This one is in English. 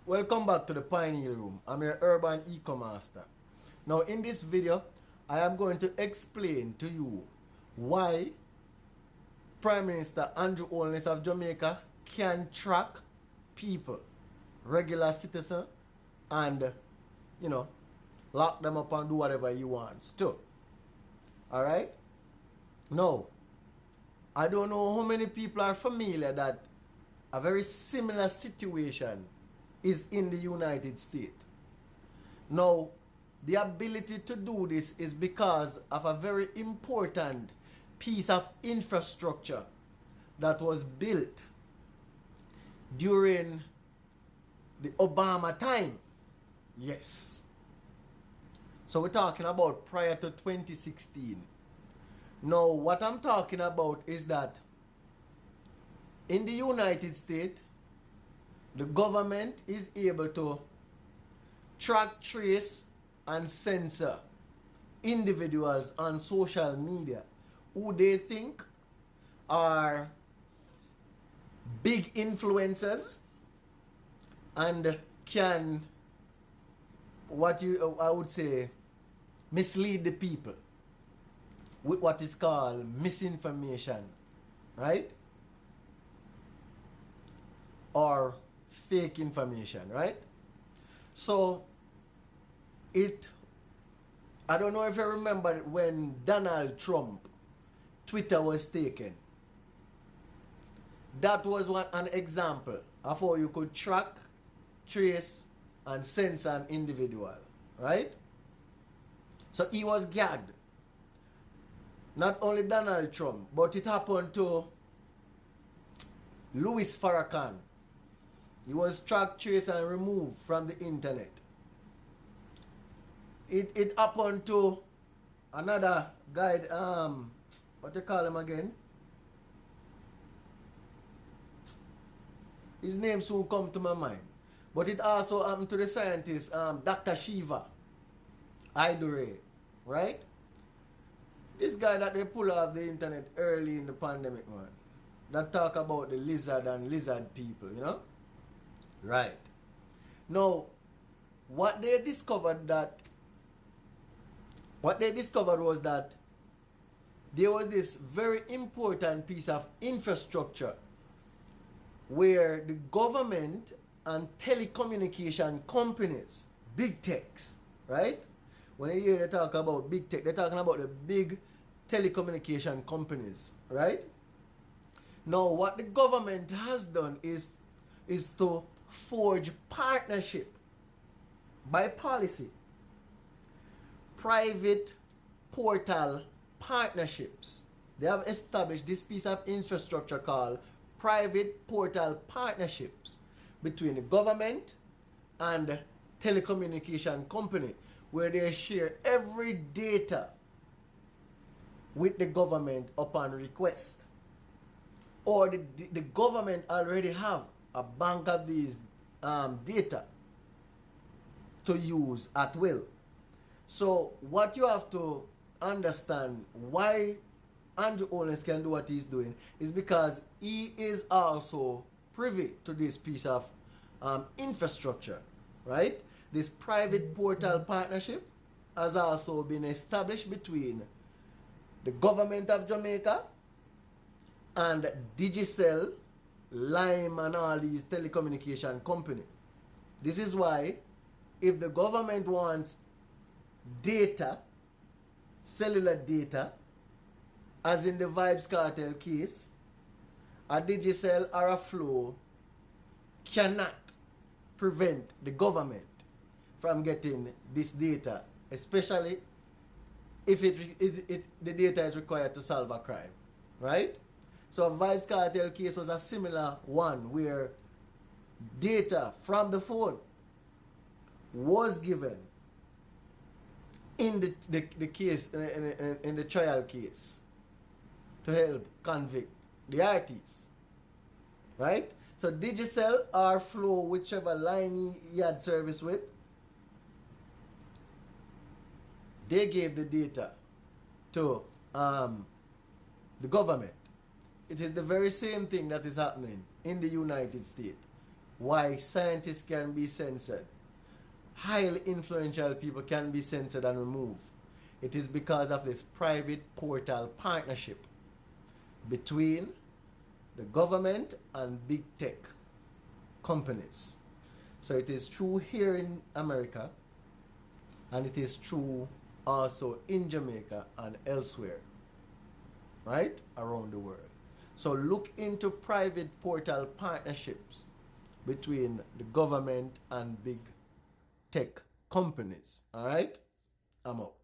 Welcome back to the Pioneer Room. I'm your urban eco-master. Now in this video, I am going to explain to you why Prime Minister Andrew Holness of Jamaica can track people, regular citizens, and lock them up and do whatever he wants to. Alright? Now, I don't know how many people are familiar that a very similar situation is in the United States. Now, the ability to do this is because of a very important piece of infrastructure that was built during the Obama time. Yes. So we're talking about prior to 2016. Now, what I'm talking about is that in the United States, the government is able to track, trace, and censor individuals on social media who they think are big influencers and can, I would say, mislead the people with what is called misinformation, right? Or fake information, right? So I don't know if you remember when Donald Trump Twitter was taken. That was an example of how you could track, trace, and censor an individual, right? So he was gagged. Not only Donald Trump, but it happened to Louis Farrakhan. He was tracked, traced, and removed from the internet. It happened to another guy, what you call him again? His name soon come to my mind. But it also happened to the scientist, Dr. Shiva Idore, right? This guy that they pull off the internet early in the pandemic, man. That talk about the lizard and lizard people, you know? Right. Now, what they discovered was that there was this very important piece of infrastructure where the government and telecommunication companies, big techs, right? When you hear they talk about big tech, they're talking about the big telecommunication companies, right? Now, what the government has done is to forge partnership by policy, private portal partnerships. They have established this piece of infrastructure called private portal partnerships between the government and telecommunication company, where they share every data with the government upon request. Or the government already have a bank of these data to use at will. So what you have to understand why Andrew Holness can do what he's doing is because he is also privy to this piece of infrastructure, right? This private portal partnership has also been established between the government of Jamaica and Digicel, Lime, and all these telecommunication companies. This is why if the government wants data, cellular data, as in the Vibes Cartel case, a Digicel or a Flow cannot prevent the government from getting this data, especially if the data is required to solve a crime, right? So a Vibes Cartel case was a similar one where data from the phone was given in the case, in the trial case, to help convict the artists, right? So Digicel or Flow, whichever line he had service with, they gave the data to the government. It is the very same thing that is happening in the United States, why scientists can be censored, highly influential people can be censored and removed. It is because of this private portal partnership between the government and big tech companies. So it is true here in America, and it is true also in Jamaica and elsewhere, right, around the world. So look into private portal partnerships between the government and big tech companies. All right, I'm out.